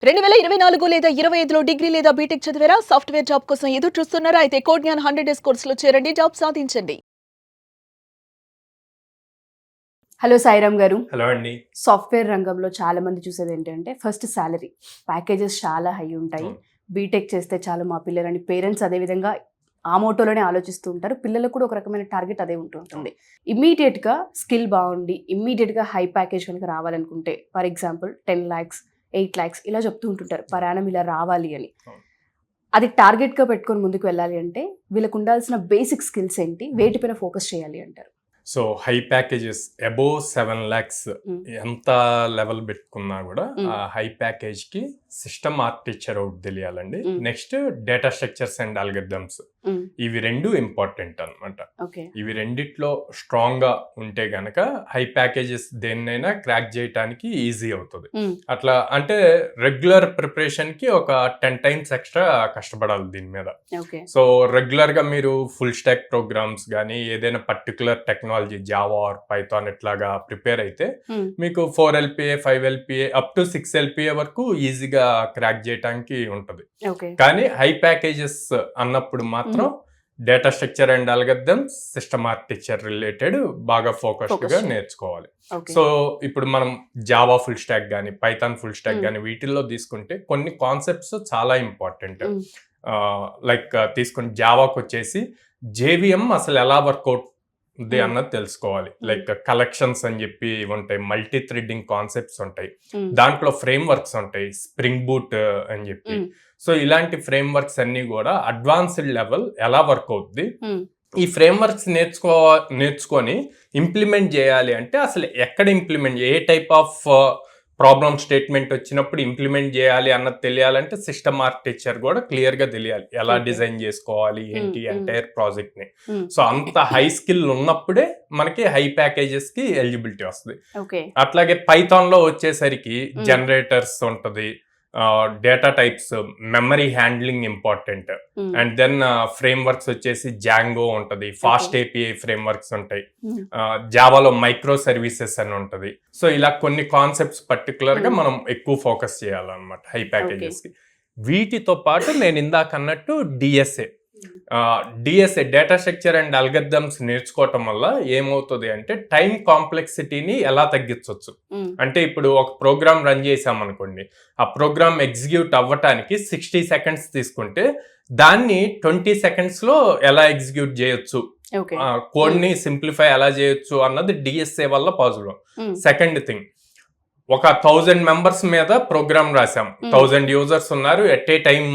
2024 లేదా 25లో డిగ్రీ లేదా బీటెక్ చదివారా? సాఫ్ట్‌వేర్ జాబ్ కోసం ఎదురు చూస్తున్నారా? అయితే కోడ్‌జ్ఞాన్ 100 డేస్ కోర్సులో చేరండి. జాబ్ సాధించండి. హలో సాయిరామ్ గారు. హలో అండి. సాఫ్ట్‌వేర్ రంగంలో చాలా మంది చూసేది ఏంటంటే ఫస్ట్ సాలరీ ప్యాకేజెస్ చాలా హై ఉంటాయి. బీటెక్ చేస్తే చాలు మా పిల్లలని పేరెంట్స్ అదే విధంగా ఆ మోటోలోనే ఆలోచిస్తూ ఉంటారు. పిల్లలకు కూడా ఒక రకమైన టార్గెట్ అదే ఉంటుంటుంది. ఇమ్మీడియట్‌గా స్కిల్ బాగుండి ఇమ్మీడియట్‌గా హై ప్యాకేజ్ కనుక రావాలనుకుంటే ఫర్ ఎగ్జాంపుల్ 10 lakhs 8 lakhs ఇలా చెప్తూ ఉంటుంటారు. పర్ యానం ఇలా రావాలి అని. అది టార్గెట్‌గా పెట్టుకొని ముందుకు వెళ్ళాలి అంటే వీళ్ళకు ఉండాల్సిన బేసిక్ స్కిల్స్ ఏంటి? వేటిపైన ఫోకస్ చేయాలి అంటారు? So high packages above 7 lakhs ఎంత లెవెల్ పెట్టుకున్నా కూడా ఆ హై ప్యాకేజ్ కి సిస్టమ్ ఆర్కిటెక్చర్ ఒకటి తెలియాలండి. Next data structures and algorithms, ఇవి రెండు ఇంపార్టెంట్ అనమాట. ఇవి రెండిట్లో స్ట్రాంగ్ గా ఉంటే గనక హై ప్యాకేజెస్ దేన్నైనా క్రాక్ చేయడానికి ఈజీ అవుతుంది. అట్లా అంటే రెగ్యులర్ ప్రిపరేషన్ కి ఒక 10 times ఎక్స్ట్రా కష్టపడాలి దీని మీద. సో రెగ్యులర్ గా మీరు ఫుల్ స్టాక్ ప్రోగ్రామ్స్ కానీ ఏదైనా particular technology Java or Python ఇట్లాగా ప్రిపేర్ అయితే మీకు 4 LPA 5 LPA up to 6 LPA వరకు ఈజీగా క్రాక్ చేయడానికి ఉంటది. కానీ హై ప్యాకేజెస్ అన్నప్పుడు మాత్రం data structure and algorithms, system architecture related బాగా ఫోకస్డ్ గా నేర్చుకోవాలి. సో ఇప్పుడు మనం జావా ఫుల్ స్టాక్ గానీ పైథాన్ ఫుల్ స్టాక్ గానీ వీటిల్లో తీసుకుంటే కొన్ని కాన్సెప్ట్స్ చాలా ఇంపార్టెంట్. లైక్ తీసుకుని జావాకి వచ్చేసి JVM అసలు ఎలా వర్కౌట్ ఉంది అన్నది తెలుసుకోవాలి. లైక్ కలెక్షన్స్ అని చెప్పి ఉంటాయి, మల్టీ థ్రెడ్డింగ్ కాన్సెప్ట్స్ ఉంటాయి, దాంట్లో ఫ్రేమ్ వర్క్స్ ఉంటాయి, స్ప్రింగ్ బూట్ అని చెప్పి. సో ఇలాంటి ఫ్రేమ్ వర్క్స్ అన్ని కూడా అడ్వాన్స్డ్ లెవెల్ ఎలా వర్క్ అవుతుంది, ఈ ఫ్రేమ్ వర్క్స్ నేర్చుకొని ఇంప్లిమెంట్ చేయాలి అంటే అసలు ఎక్కడ implement, A type of problem statement వచ్చినప్పుడు ఇంప్లిమెంట్ చేయాలి అన్నది తెలియాలంటే సిస్టమ్ ఆర్కిటెక్చర్ కూడా క్లియర్ గా తెలియాలి. ఎలా డిజైన్ చేసుకోవాలి ఏంటి ఎంటైర్ ప్రాజెక్ట్ ని. సో అంత హై స్కిల్ ఉన్నప్పుడే మనకి హై ప్యాకేజెస్ కి ఎలిజిబిలిటీ వస్తుంది. అట్లాగే పైథాన్ లో వచ్చేసరికి జనరేటర్స్ ఉంటది, data types, memory handling important, and then frameworks వచ్చేసి జాంగో ఉంటది, ఫాస్ట్ API ఫ్రేమ్ వర్క్స్ ఉంటాయి, జావాలో మైక్రో సర్వీసెస్ అని ఉంటది. సో ఇలా కొన్ని కాన్సెప్ట్స్ పర్టికులర్ గా మనం ఎక్కువ ఫోకస్ చేయాలన్నమాట హై ప్యాకేజెస్ కి. వీటితో పాటు నేను ఇందాక అన్నట్టు DSA data structure and algorithms నేర్చుకోవటం వల్ల ఏమవుతుంది అంటే టైం కాంప్లెక్సిటీని ఎలా తగ్గించవచ్చు అంటే ఇప్పుడు ఒక ప్రోగ్రామ్ రన్ చేసాం అనుకోండి, ఆ ప్రోగ్రామ్ ఎగ్జిక్యూట్ అవ్వటానికి 60 seconds తీసుకుంటే దాన్ని 20 seconds లో ఎలా ఎగ్జిక్యూట్ చేయొచ్చు, కోడ్ ని సింప్లిఫై ఎలా చేయొచ్చు అన్నది డిఎస్ఏ వల్ల పాసిబుల్. సెకండ్ థింగ్, ఒక 1000 members మీద ప్రోగ్రామ్ రాసాం, 1000 users ఉన్నారు, at a time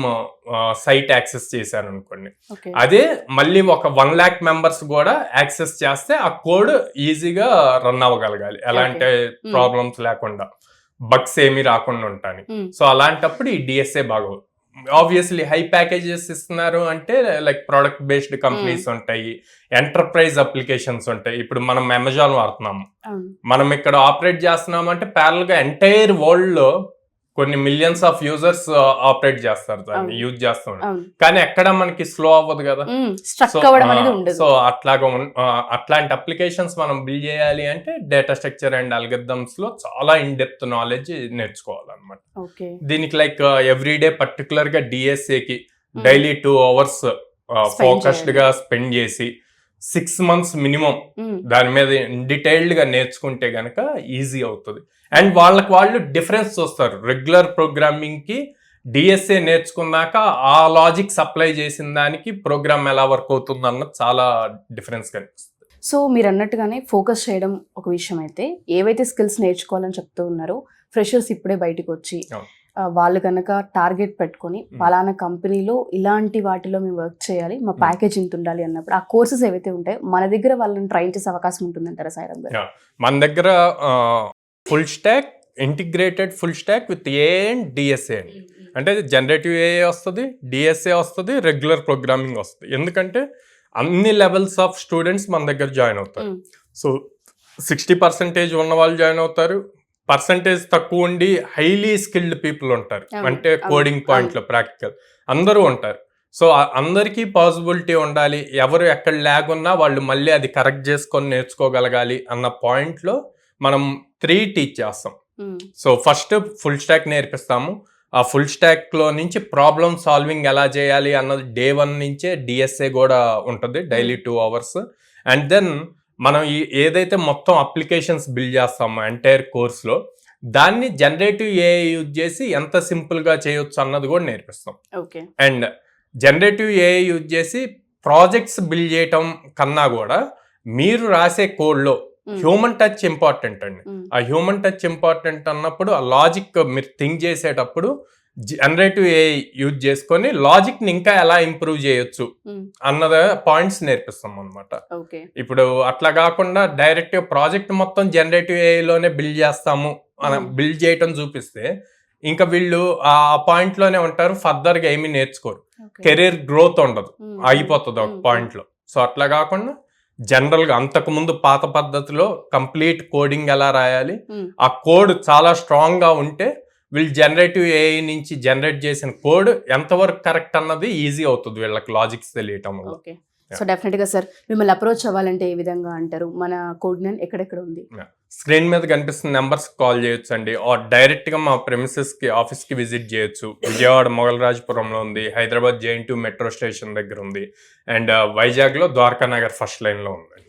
site access చేశారు అనుకోండి. అదే మళ్ళీ ఒక 1 lakh members కూడా యాక్సెస్ చేస్తే ఆ కోడ్ ఈజీగా రన్ అవ్వగలగాలి, ఎలాంటి ప్రాబ్లమ్స్ లేకుండా, బగ్స్ ఏమీ రాకుండా ఉంటాయి. సో అలాంటప్పుడు ఈ డిఎస్ఏ బాగా. ఆబ్వియస్లీ హై ప్యాకేజెస్ ఇస్తున్నారు అంటే లైక్ ప్రొడక్ట్ బేస్డ్ కంపెనీస్ ఉంటాయి, ఎంటర్ప్రైజ్ అప్లికేషన్స్ ఉంటాయి. ఇప్పుడు మనం అమెజాన్ వాడుతున్నాము, మనం ఇక్కడ ఆపరేట్ చేస్తున్నాం అంటే ప్యారల్ గా ఎంటైర్ వరల్డ్ లో కొన్ని మిలియన్స్ ఆఫ్ యూజర్స్ ఆపరేట్ చేస్తారు, దాన్ని యూజ్ చేస్తున్నారు. కానీ ఎక్కడ మనకి స్లో అవ్వదు కదా. సో అట్లాంటి అప్లికేషన్స్ మనం బిల్డ్ చేయాలి అంటే డేటా స్ట్రక్చర్ అండ్ అల్గరిథమ్స్ లో చాలా ఇన్ డెప్త్ నాలెడ్జ్ నేర్చుకోవాలన్నమాట. దీనికి లైక్ ఎవ్రీడే పర్టికులర్ గా డిఎస్ఏ కి డైలీ 2 hours ఫోకస్డ్ గా స్పెండ్ చేసి 6 months మినిమం దాని మీద డీటెయిల్డ్ గా నేర్చుకుంటే గనక ఈజీ అవుతుంది. అండ్ వాళ్ళు డిఫరెన్స్ చూస్తారు, రెగ్యులర్ ప్రోగ్రామింగ్ కి డిఎస్ఏ నేర్చుకున్నాక ఆ లాజిక్స్ అప్లై చేసిన దానికి ప్రోగ్రామ్ ఎలా వర్క్ అవుతుంది అన్నది చాలా డిఫరెన్స్ కనిపిస్తుంది. సో మీరు అన్నట్టుగానే ఫోకస్ చేయడం ఒక విషయం అయితే, ఏవైతే స్కిల్స్ నేర్చుకోవాలని చెప్తూ ఉన్నారో ఫ్రెషర్స్ ఇప్పుడే బయటకు వచ్చి వాళ్ళు కనుక టార్గెట్ పెట్టుకొని పలానా కంపెనీలో ఇలాంటి వాటిలో మేము వర్క్ చేయాలి, మా ప్యాకేజ్ ఇంత ఉండాలి అన్నప్పుడు ఆ కోర్సెస్ ఏవైతే ఉంటాయో మన దగ్గర వాళ్ళని ట్రైన్ చేసే అవకాశం ఉంటుందంటారా సాయిరామ్ గారు? మన దగ్గర full stock, integrated full stock with a and DSA అని, అంటే జనరేటివ్ ఏఏ వస్తుంది, డిఎస్ఏ వస్తుంది, రెగ్యులర్ ప్రోగ్రామింగ్ వస్తుంది. ఎందుకంటే అన్ని లెవెల్స్ ఆఫ్ స్టూడెంట్స్ మన దగ్గర జాయిన్ అవుతారు. సో 60% ఉన్న వాళ్ళు జాయిన్ అవుతారు, పర్సంటేజ్ తక్కువ ఉండి హైలీ స్కిల్డ్ పీపుల్ ఉంటారు, అంటే కోడింగ్ పాయింట్లో ప్రాక్టికల్ అందరూ ఉంటారు. సో అందరికీ పాసిబిలిటీ ఉండాలి, ఎవరు ఎక్కడ ల్యాగ్ ఉన్నా వాళ్ళు మళ్ళీ అది కరెక్ట్ చేసుకొని నేర్చుకోగలగాలి అన్న పాయింట్లో మనం 3 టీచ్ చేస్తాం. సో ఫస్ట్ ఫుల్ స్టాక్ నేర్పిస్తాము, ఆ ఫుల్ స్టాక్లో నుంచి ప్రాబ్లమ్ సాల్వింగ్ ఎలా చేయాలి అన్నది డే 1 నుంచే డిఎస్ఏ కూడా ఉంటుంది, డైలీ 2 hours. అండ్ దెన్ మనం ఏదైతే మొత్తం అప్లికేషన్స్ బిల్డ్ చేస్తామో ఎంటైర్ కోర్స్లో దాన్ని జనరేటివ్ ఏఐ యూజ్ చేసి ఎంత సింపుల్గా చేయొచ్చు అన్నది కూడా నేర్పిస్తాం. Okay. And generative AI use చేసి ప్రాజెక్ట్స్ బిల్డ్ చేయటం కన్నా కూడా మీరు రాసే కోడ్లో హ్యూమన్ టచ్ ఇంపార్టెంట్ అండి. ఆ హ్యూమన్ టచ్ ఇంపార్టెంట్ అన్నప్పుడు ఆ లాజిక్ మీరు థింక్ చేసేటప్పుడు జనరేటివ్ ఏఐ యూజ్ చేసుకొని లాజిక్ ని ఇంకా ఎలా ఇంప్రూవ్ చేయొచ్చు అన్నది పాయింట్స్ నేర్పిస్తాం అనమాట. ఓకే. ఇప్పుడు అట్లా కాకుండా డైరెక్ట్ ప్రాజెక్ట్ మొత్తం జనరేటివ్ ఏఐ లోనే బిల్డ్ చేస్తాము బిల్డ్ చేయటం చూపిస్తే ఇంకా వీళ్ళు ఆ పాయింట్ లోనే ఉంటారు, ఫర్దర్ గా ఏమీ నేర్చుకోరు, కెరీర్ గ్రోత్ ఉండదు, అయిపోతుంది ఒక పాయింట్ లో. సో అట్లా కాకుండా జనరల్ గా అంతకు ముందు పాత పద్ధతిలో కంప్లీట్ కోడింగ్ ఎలా రాయాలి, ఆ కోడ్ చాలా స్ట్రాంగ్ గా ఉంటే వీళ్ళు జనరేటివ్ ఏఐ నుంచి జనరేట్ చేసిన కోడ్ ఎంతవరకు కరెక్ట్ అన్నది ఈజీ అవుతుంది వీళ్ళకి లాజిక్స్ తెలియటం వల్ల. ఓకే. సో డెఫినెట్ గా సార్ మిమ్మల్ని అప్రోచ్ అవ్వాలంటే ఏ విధంగా అంటారు? మన కోడ్ నేమ్ ఎక్కడెక్కడ ఉంది? స్క్రీన్ మీద కనిపిస్తున్న నెంబర్స్ కాల్ చేయొచ్చు అండి, ఆర్ డైరెక్ట్ గా మా ప్రెమిసెస్ కి ఆఫీస్ కి విజిట్ చేయొచ్చు. విజయవాడ మొగల్రాజపురంలో ఉంది, హైదరాబాద్ JN2 మెట్రో స్టేషన్ దగ్గర ఉంది, అండ్ వైజాగ్ లో ద్వారకా నగర్ ఫస్ట్ లైన్ లో ఉంది.